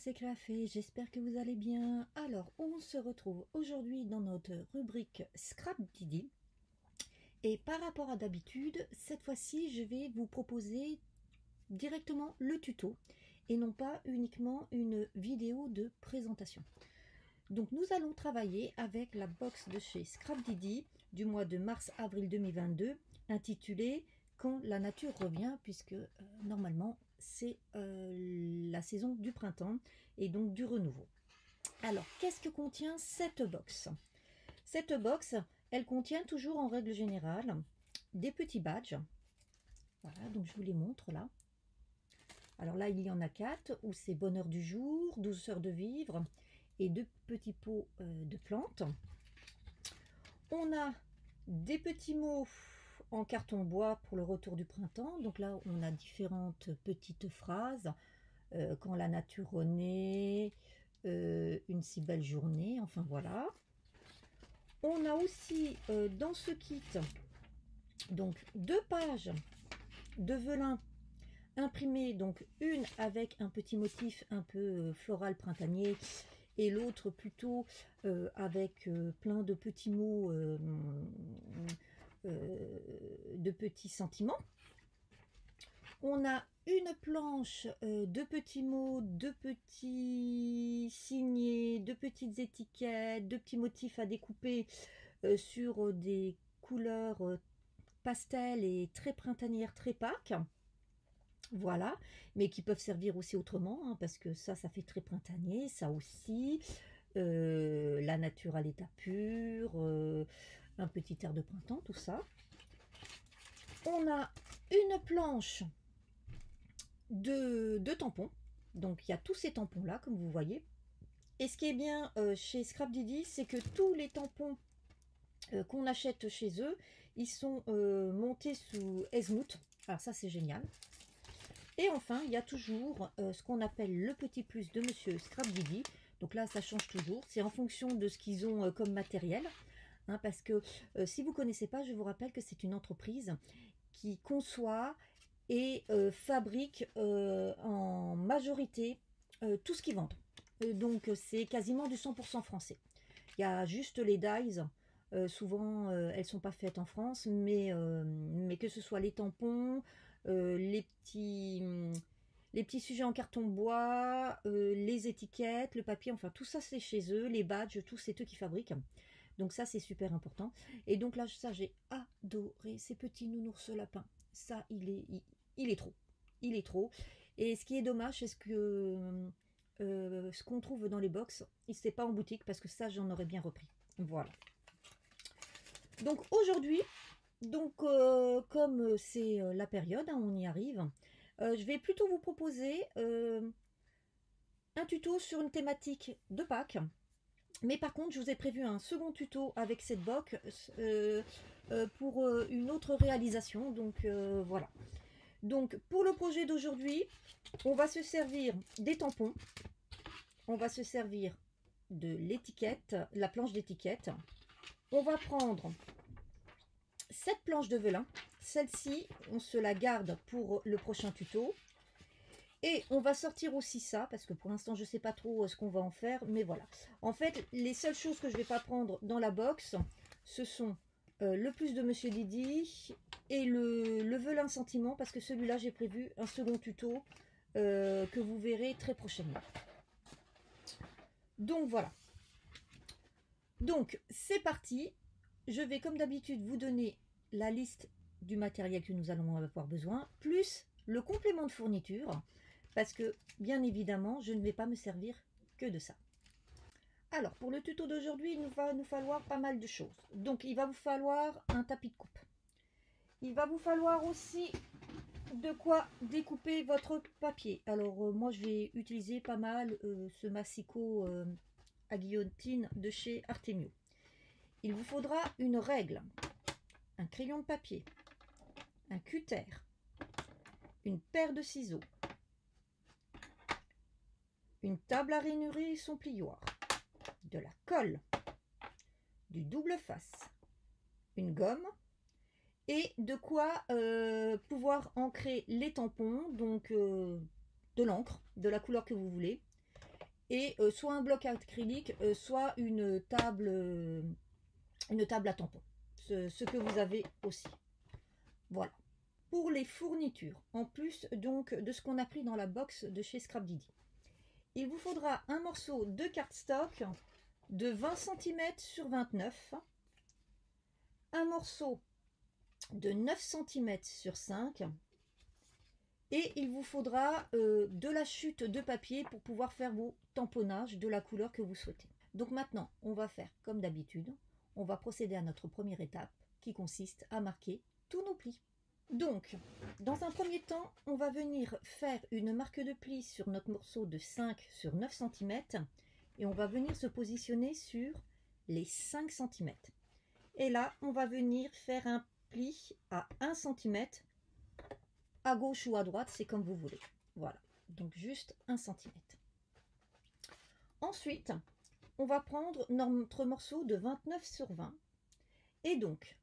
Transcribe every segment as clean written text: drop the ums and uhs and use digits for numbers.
c'est Clafé, j'espère que vous allez bien. Alors, on se retrouve aujourd'hui dans notre rubrique Scrap Didi. Et par rapport à d'habitude, cette fois-ci, je vais vous proposer directement le tuto et non pas uniquement une vidéo de présentation. Donc, nous allons travailler avec la box de chez Scrap Didi du mois de mars-avril 2022 intitulée « Quand la nature revient » puisque normalement, c'est la saison du printemps et donc du renouveau. Alors, qu'est-ce que contient cette box? Cette box, elle contient toujours en règle générale des petits badges. Voilà, donc je vous les montre là. Alors là, il y en a 4, où c'est bonheur du jour, douceur de vivre et 2 petits pots de plantes. On a des petits mots en carton bois pour le retour du printemps. Donc là, on a différentes petites phrases. Quand la nature renaît, une si belle journée, enfin voilà. On a aussi dans ce kit donc 2 pages de velin imprimées, donc une avec un petit motif un peu floral printanier et l'autre plutôt avec plein de petits mots, de petits sentiments. On a une planche de petits mots, de petits signets, de petites étiquettes, de petits motifs à découper sur des couleurs pastel et très printanières, très Pâques. Voilà, mais qui peuvent servir aussi autrement, hein, parce que ça fait très printanier, ça aussi. La nature à l'état pur, un petit air de printemps, tout ça. On a une planche de tampons. Donc il y a tous ces tampons là, comme vous voyez. Et ce qui est bien chez Scrap Didi, c'est que tous les tampons qu'on achète chez eux, ils sont montés sous Esmouth. Alors ça, c'est génial. Et enfin, il y a toujours ce qu'on appelle le petit plus de Monsieur Scrap Didi. Donc là, ça change toujours. C'est en fonction de ce qu'ils ont comme matériel. Hein, parce que si vous ne connaissez pas, je vous rappelle que c'est une entreprise qui conçoit et fabrique en majorité tout ce qu'ils vendent. Donc c'est quasiment du 100% français. Il y a juste les dies, souvent elles ne sont pas faites en France, mais que ce soit les tampons, les petits sujets en carton bois, les étiquettes, le papier, enfin tout ça c'est chez eux, les badges, tout c'est eux qui fabriquent. Donc ça c'est super important. Et donc là, ça j'ai adoré ces petits nounours lapins. Ça il est trop. Il est trop. Et ce qui est dommage, c'est ce qu'on trouve dans les box, c'est pas en boutique parce que ça j'en aurais bien repris. Voilà. Donc aujourd'hui, comme c'est la période, hein, on y arrive, je vais plutôt vous proposer un tuto sur une thématique de Pâques. Mais par contre, je vous ai prévu un second tuto avec cette box pour une autre réalisation. Donc voilà. Donc pour le projet d'aujourd'hui, on va se servir des tampons. On va se servir de l'étiquette, la planche d'étiquette. On va prendre cette planche de velin. Celle-ci, on se la garde pour le prochain tuto. Et on va sortir aussi ça, parce que pour l'instant, je ne sais pas trop ce qu'on va en faire. Mais voilà. En fait, les seules choses que je ne vais pas prendre dans la box, ce sont le plus de Monsieur Didi et le velin sentiment, parce que celui-là, j'ai prévu un second tuto que vous verrez très prochainement. Donc voilà. Donc c'est parti. Je vais comme d'habitude vous donner la liste du matériel que nous allons avoir besoin, plus le complément de fourniture, parce que bien évidemment, je ne vais pas me servir que de ça. Alors pour le tuto d'aujourd'hui, il va nous falloir pas mal de choses. Donc il va vous falloir un tapis de coupe. Il va vous falloir aussi de quoi découper votre papier. Alors moi je vais utiliser pas mal ce massicot à guillotine de chez Artemio. Il vous faudra une règle, un crayon de papier, un cutter, une paire de ciseaux, une table à ranurer et son plioir, de la colle, du double face, une gomme et de quoi pouvoir ancrer les tampons, donc de l'encre, de la couleur que vous voulez, et soit un bloc acrylique, soit une table à tampons, ce que vous avez aussi. Voilà. Pour les fournitures, en plus donc de ce qu'on a pris dans la box de chez Scrap Didi, il vous faudra un morceau de cardstock de 20 cm sur 29, un morceau de 9 cm sur 5, et il vous faudra de la chute de papier pour pouvoir faire vos tamponnages de la couleur que vous souhaitez. Donc maintenant, on va faire comme d'habitude, on va procéder à notre première étape qui consiste à marquer tous nos plis. Donc, dans un premier temps, on va venir faire une marque de pli sur notre morceau de 5 sur 9 cm et on va venir se positionner sur les 5 cm. Et là, on va venir faire un pli à 1 cm, à gauche ou à droite, c'est comme vous voulez. Voilà, donc juste 1 cm. Ensuite, on va prendre notre morceau de 29 sur 20 et donc,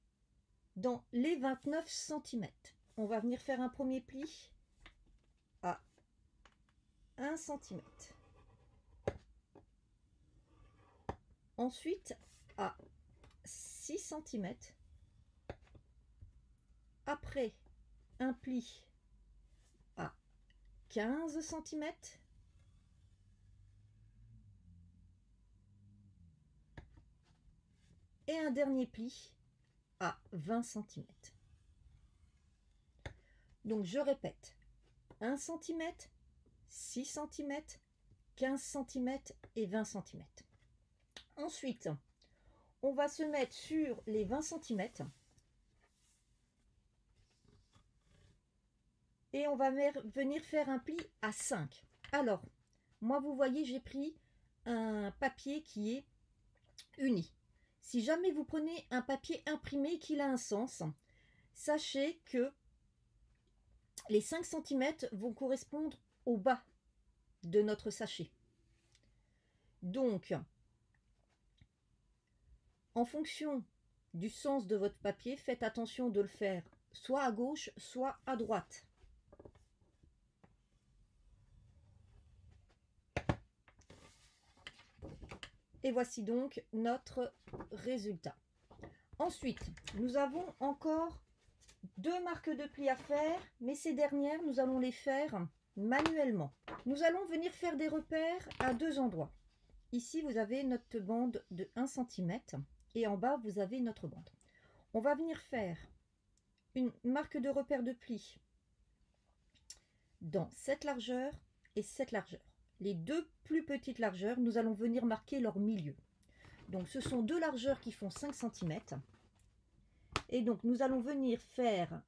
dans les 29 cm, on va venir faire un premier pli à 1 cm. Ensuite, à 6 cm. Après, un pli à 15 cm. Et un dernier pli à 20 cm. Donc je répète, 1 cm, 6 cm, 15 cm et 20 cm. Ensuite, on va se mettre sur les 20 cm et on va venir faire un pli à 5. Alors, moi vous voyez, j'ai pris un papier qui est uni. Si jamais vous prenez un papier imprimé qui a un sens, sachez que les 5 cm vont correspondre au bas de notre sachet. Donc, en fonction du sens de votre papier, faites attention de le faire soit à gauche, soit à droite. Et voici donc notre résultat. Ensuite, nous avons encore 2 marques de plis à faire, mais ces dernières, nous allons les faire manuellement. Nous allons venir faire des repères à 2 endroits. Ici, vous avez notre bande de 1 cm et en bas, vous avez notre bande. On va venir faire une marque de repère de pli dans cette largeur et cette largeur. Les 2 plus petites largeurs, nous allons venir marquer leur milieu. Donc, ce sont 2 largeurs qui font 5 cm. Et donc, nous allons venir faire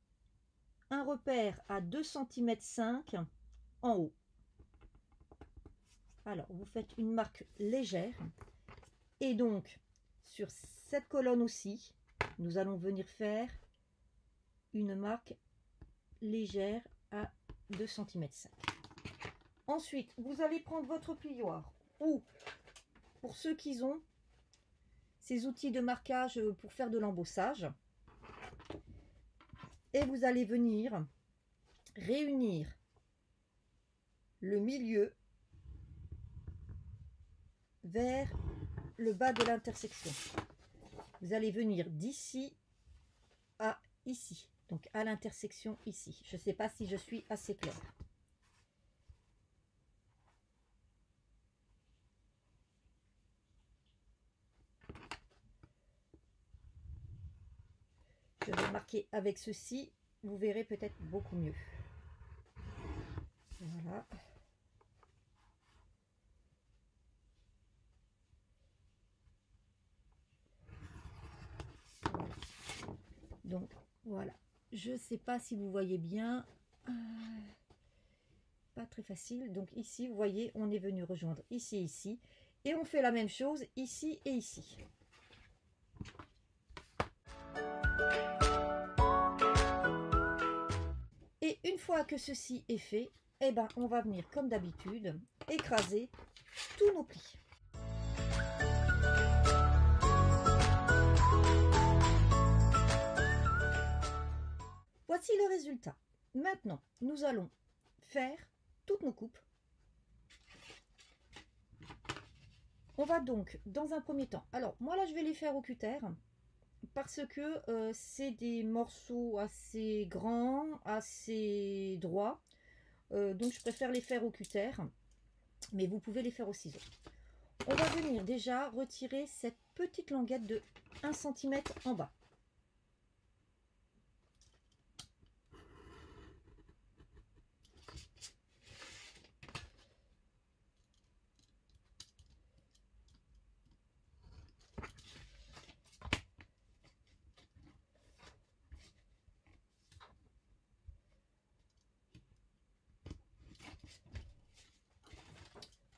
un repère à 2,5 cm en haut. Alors, vous faites une marque légère. Et donc, sur cette colonne aussi, nous allons venir faire une marque légère à 2,5 cm. Ensuite, vous allez prendre votre plioir ou, pour ceux qui ont ces outils de marquage pour faire de l'embossage, et vous allez venir réunir le milieu vers le bas de l'intersection. Vous allez venir d'ici à ici, donc à l'intersection ici. Je ne sais pas si je suis assez claire. Je vais marquer avec ceci, vous verrez peut-être beaucoup mieux. Voilà. Donc voilà, je ne sais pas si vous voyez bien, pas très facile. Donc ici, vous voyez, on est venu rejoindre ici et ici, et on fait la même chose ici et ici. Et une fois que ceci est fait, eh ben, on va venir comme d'habitude écraser tous nos plis. Voici le résultat. Maintenant, nous allons faire toutes nos coupes. On va donc, dans un premier temps, alors moi là je vais les faire au cutter, parce que c'est des morceaux assez grands, assez droits, donc je préfère les faire au cutter, mais vous pouvez les faire au ciseau. On va venir déjà retirer cette petite languette de 1 cm en bas.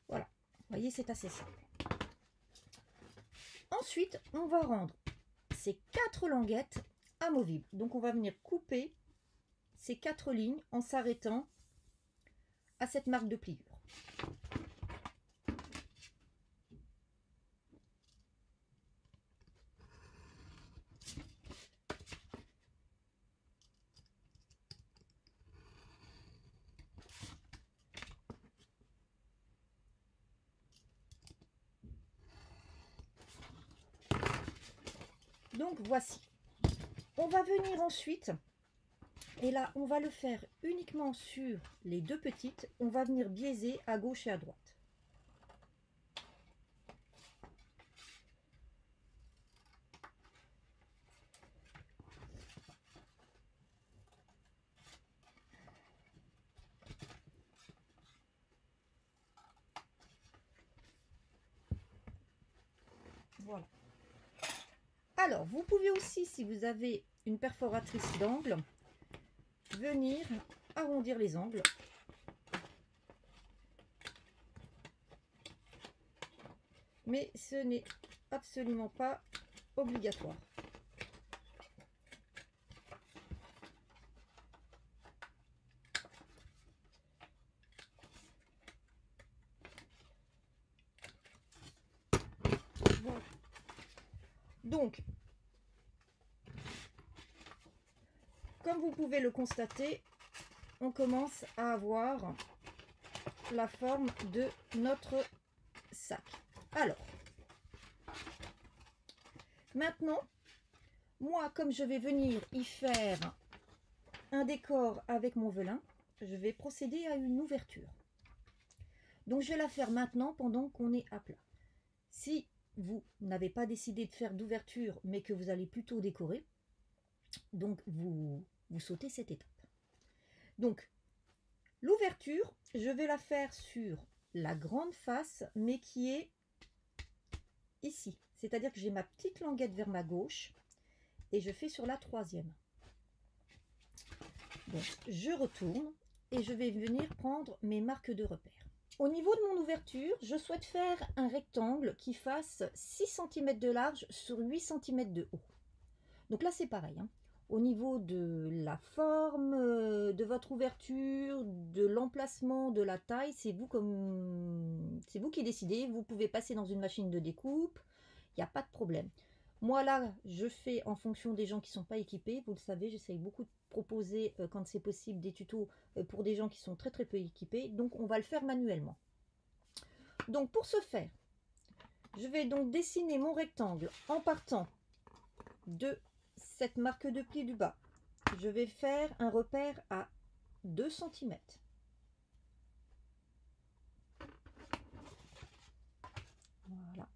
Voilà, vous voyez, c'est assez simple. Ensuite, on va rendre ces 4 languettes amovibles. Donc on va venir couper ces 4 lignes en s'arrêtant à cette marque de pliure. Donc voici. On va venir ensuite, et là on va le faire uniquement sur les 2 petites, on va venir biaiser à gauche et à droite. Voilà. Alors, vous pouvez aussi, si vous avez une perforatrice d'angle, venir arrondir les angles. Mais ce n'est absolument pas obligatoire. Voilà. Donc, comme vous pouvez le constater, on commence à avoir la forme de notre sac. Alors, maintenant, moi, comme je vais venir y faire un décor avec mon velin, je vais procéder à une ouverture. Donc, je vais la faire maintenant pendant qu'on est à plat. Si vous n'avez pas décidé de faire d'ouverture, mais que vous allez plutôt décorer, donc vous sautez cette étape. Donc, l'ouverture, je vais la faire sur la grande face, mais qui est ici. C'est-à-dire que j'ai ma petite languette vers ma gauche et je fais sur la 3e. Donc, je retourne et je vais venir prendre mes marques de repère. Au niveau de mon ouverture, je souhaite faire un rectangle qui fasse 6 cm de large sur 8 cm de haut. Donc là, c'est pareil. Hein. Au niveau de la forme, de votre ouverture, de l'emplacement, de la taille, c'est vous qui décidez. Vous pouvez passer dans une machine de découpe, il n'y a pas de problème. Moi là, je fais en fonction des gens qui ne sont pas équipés. Vous le savez, j'essaye beaucoup de proposer, quand c'est possible, des tutos pour des gens qui sont très très peu équipés. Donc on va le faire manuellement. Donc pour ce faire, je vais donc dessiner mon rectangle en partant de cette marque de pli du bas. Je vais faire un repère à 2 cm. Voilà.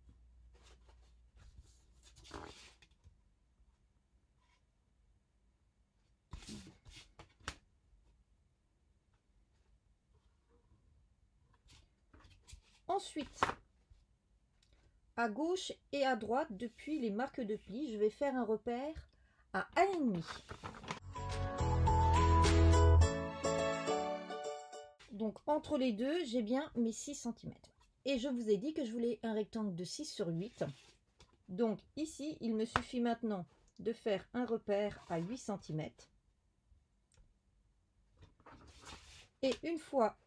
Ensuite, à gauche et à droite, depuis les marques de pli, je vais faire un repère à 1,5. Donc entre les deux, j'ai bien mes 6 cm. Et je vous ai dit que je voulais un rectangle de 6 sur 8. Donc ici, il me suffit maintenant de faire un repère à 8 cm. Et une fois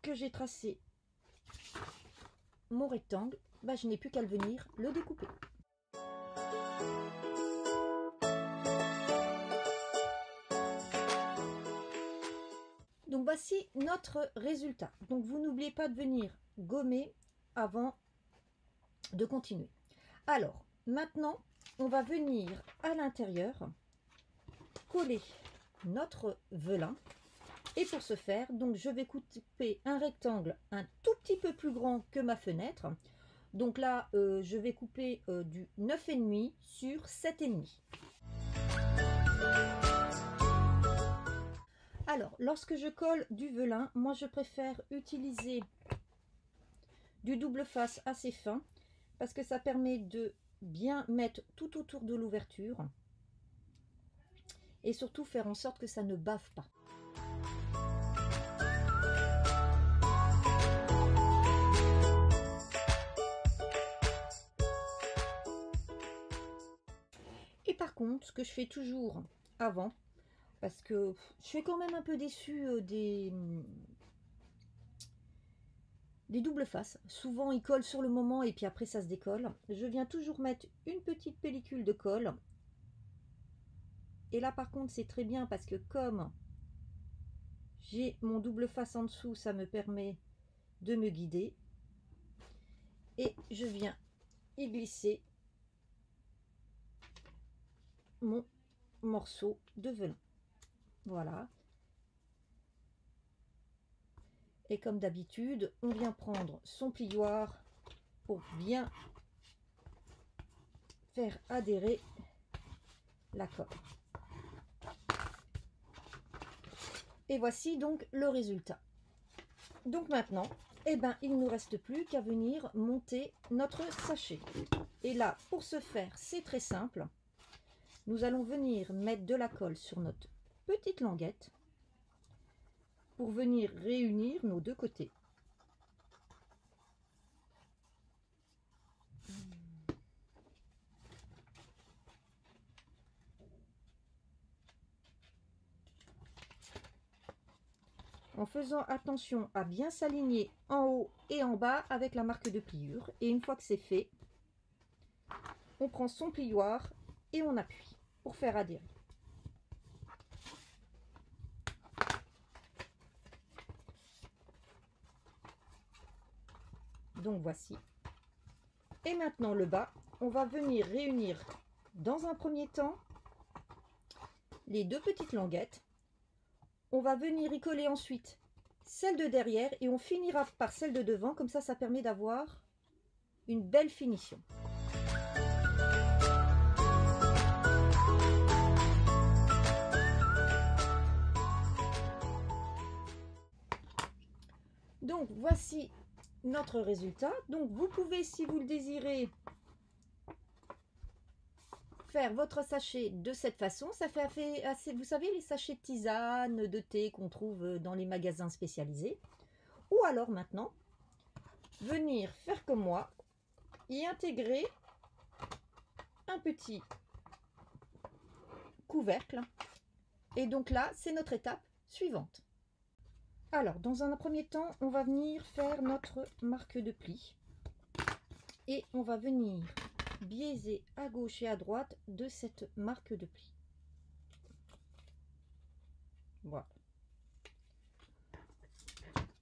que j'ai tracé mon rectangle, bah, je n'ai plus qu'à le venir le découper. Donc voici notre résultat. Donc vous n'oubliez pas de venir gommer avant de continuer. Alors, maintenant, on va venir à l'intérieur coller notre velin. Et pour ce faire, donc je vais couper un rectangle un tout petit peu plus grand que ma fenêtre. Donc là, je vais couper du 9,5 sur 7,5. Alors, lorsque je colle du velin, moi je préfère utiliser du double face assez fin parce que ça permet de bien mettre tout autour de l'ouverture et surtout faire en sorte que ça ne bave pas. Et par contre, ce que je fais toujours avant, parce que je suis quand même un peu déçue des doubles faces. Souvent, ils collent sur le moment et puis après, ça se décolle. Je viens toujours mettre une petite pellicule de colle. Et là, par contre, c'est très bien parce que comme j'ai mon double face en dessous, ça me permet de me guider. Et je viens y glisser mon morceau de velin. Voilà. Et comme d'habitude, on vient prendre son plioir pour bien faire adhérer la colle. Et voici donc le résultat. Donc maintenant, eh ben, il ne nous reste plus qu'à venir monter notre sachet. Et là, pour ce faire, c'est très simple. Nous allons venir mettre de la colle sur notre petite languette pour venir réunir nos deux côtés. En faisant attention à bien s'aligner en haut et en bas avec la marque de pliure. Et une fois que c'est fait, on prend son plioir et on appuie pour faire adhérer. Donc voici. Et maintenant le bas, on va venir réunir dans un premier temps les deux petites languettes. On va venir y coller ensuite celle de derrière et on finira par celle de devant, comme ça permet d'avoir une belle finition. Donc voici notre résultat. Donc vous pouvez, si vous le désirez, faire votre sachet de cette façon. Ça fait assez, vous savez, les sachets de tisane, de thé qu'on trouve dans les magasins spécialisés. Ou alors maintenant, venir faire comme moi, y intégrer un petit couvercle. Et donc là, c'est notre étape suivante. Alors, dans un premier temps, on va venir faire notre marque de pli. Et on va venir biaiser à gauche et à droite de cette marque de pli. Voilà.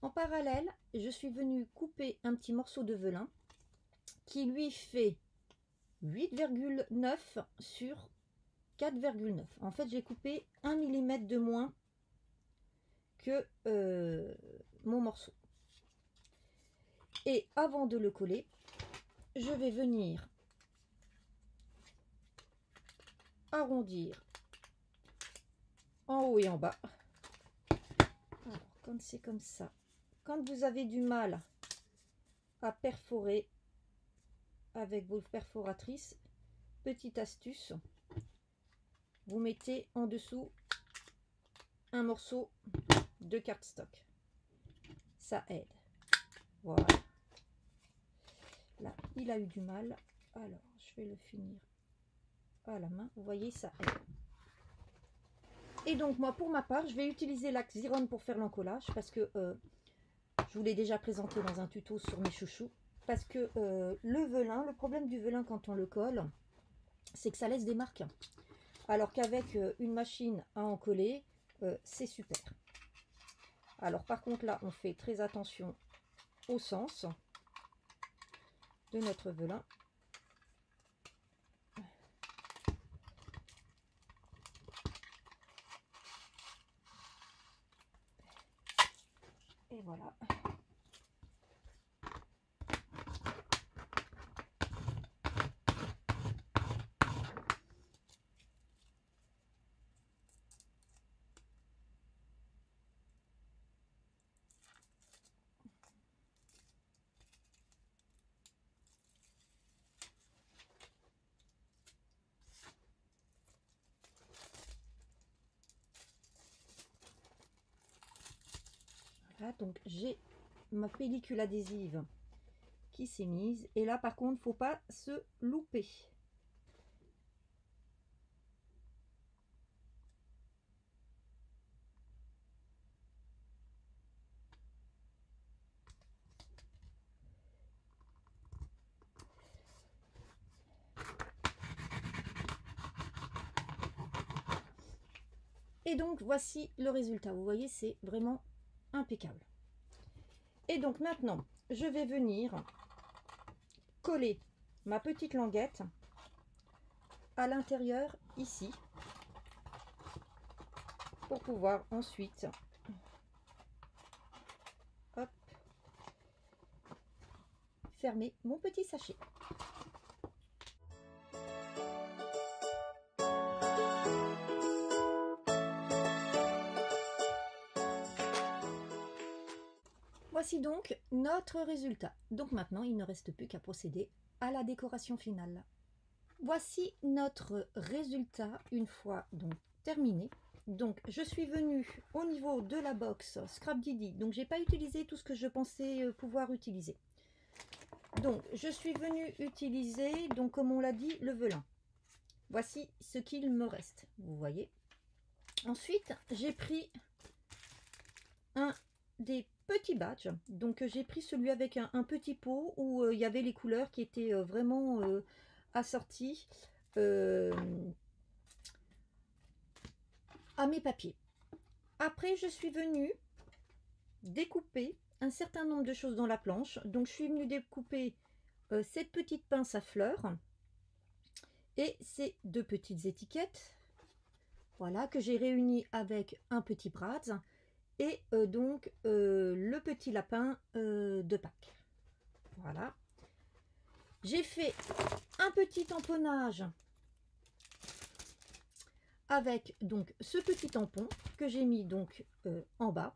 En parallèle, je suis venue couper un petit morceau de velin qui lui fait 8,9 sur 4,9. En fait, j'ai coupé 1 mm de moins que mon morceau. Et avant de le coller, je vais venir arrondir en haut et en bas. Alors, quand c'est comme ça, quand vous avez du mal à perforer avec vos perforatrices, petite astuce, vous mettez en dessous un morceau de cardstock. Ça aide. Voilà. Là, il a eu du mal. Alors, je vais le finir à la main. Vous voyez, ça aide. Et donc, moi, pour ma part, je vais utiliser la Xyron pour faire l'encollage parce que je vous l'ai déjà présenté dans un tuto sur mes chouchous. Parce que le velin, le problème du velin quand on le colle, c'est que ça laisse des marques. Alors qu'avec une machine à encoller, c'est super. Alors par contre là, on fait très attention au sens. de notre velin. Et voilà. Voilà, donc j'ai ma pellicule adhésive qui s'est mise. Et là, par contre, faut pas se louper. Et donc, voici le résultat. Vous voyez, c'est vraiment impeccable. Et donc, maintenant, je vais venir coller ma petite languette à l'intérieur, ici, pour pouvoir ensuite, hop, fermer mon petit sachet. Voici donc notre résultat. Donc maintenant, il ne reste plus qu'à procéder à la décoration finale. Voici notre résultat une fois donc terminé. Donc je suis venue au niveau de la box Scrap Didi. Donc j'ai pas utilisé tout ce que je pensais pouvoir utiliser. Donc je suis venue utiliser, donc comme on l'a dit, le velin. Voici ce qu'il me reste, vous voyez. Ensuite j'ai pris un des petits badges. Donc j'ai pris celui avec un petit pot où il y avait les couleurs qui étaient vraiment assorties à mes papiers. Après je suis venue découper un certain nombre de choses dans la planche. Donc je suis venue découper cette petite pince à fleurs et ces deux petites étiquettes, voilà, que j'ai réunies avec un petit brad et donc le petit lapin de Pâques. Voilà. J'ai fait un petit tamponnage avec donc ce petit tampon que j'ai mis donc en bas.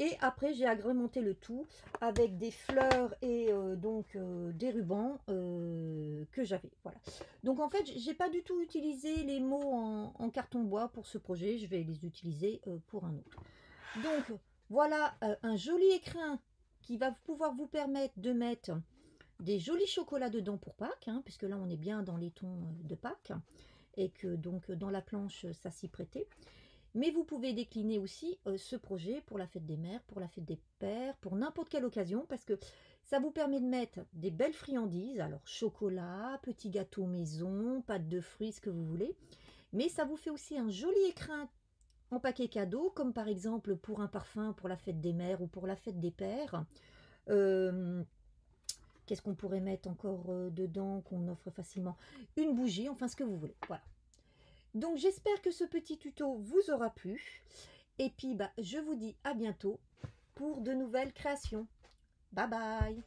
Et après, j'ai agrémenté le tout avec des fleurs et donc des rubans que j'avais. Voilà. Donc en fait, j'ai pas du tout utilisé les mots en carton bois pour ce projet. Je vais les utiliser pour un autre. Donc voilà un joli écrin qui va pouvoir vous permettre de mettre des jolis chocolats dedans pour Pâques, hein, puisque là on est bien dans les tons de Pâques et que donc dans la planche ça s'y prêtait. Mais vous pouvez décliner aussi ce projet pour la fête des mères, pour la fête des pères, pour n'importe quelle occasion, parce que ça vous permet de mettre des belles friandises, alors chocolat, petits gâteaux maison, pâte de fruits, ce que vous voulez. Mais ça vous fait aussi un joli écrin en paquet cadeau, comme par exemple pour un parfum pour la fête des mères ou pour la fête des pères. Qu'est-ce qu'on pourrait mettre encore dedans qu'on offre facilement? Une bougie, enfin ce que vous voulez. Voilà. Donc j'espère que ce petit tuto vous aura plu. Et puis je vous dis à bientôt pour de nouvelles créations. Bye bye!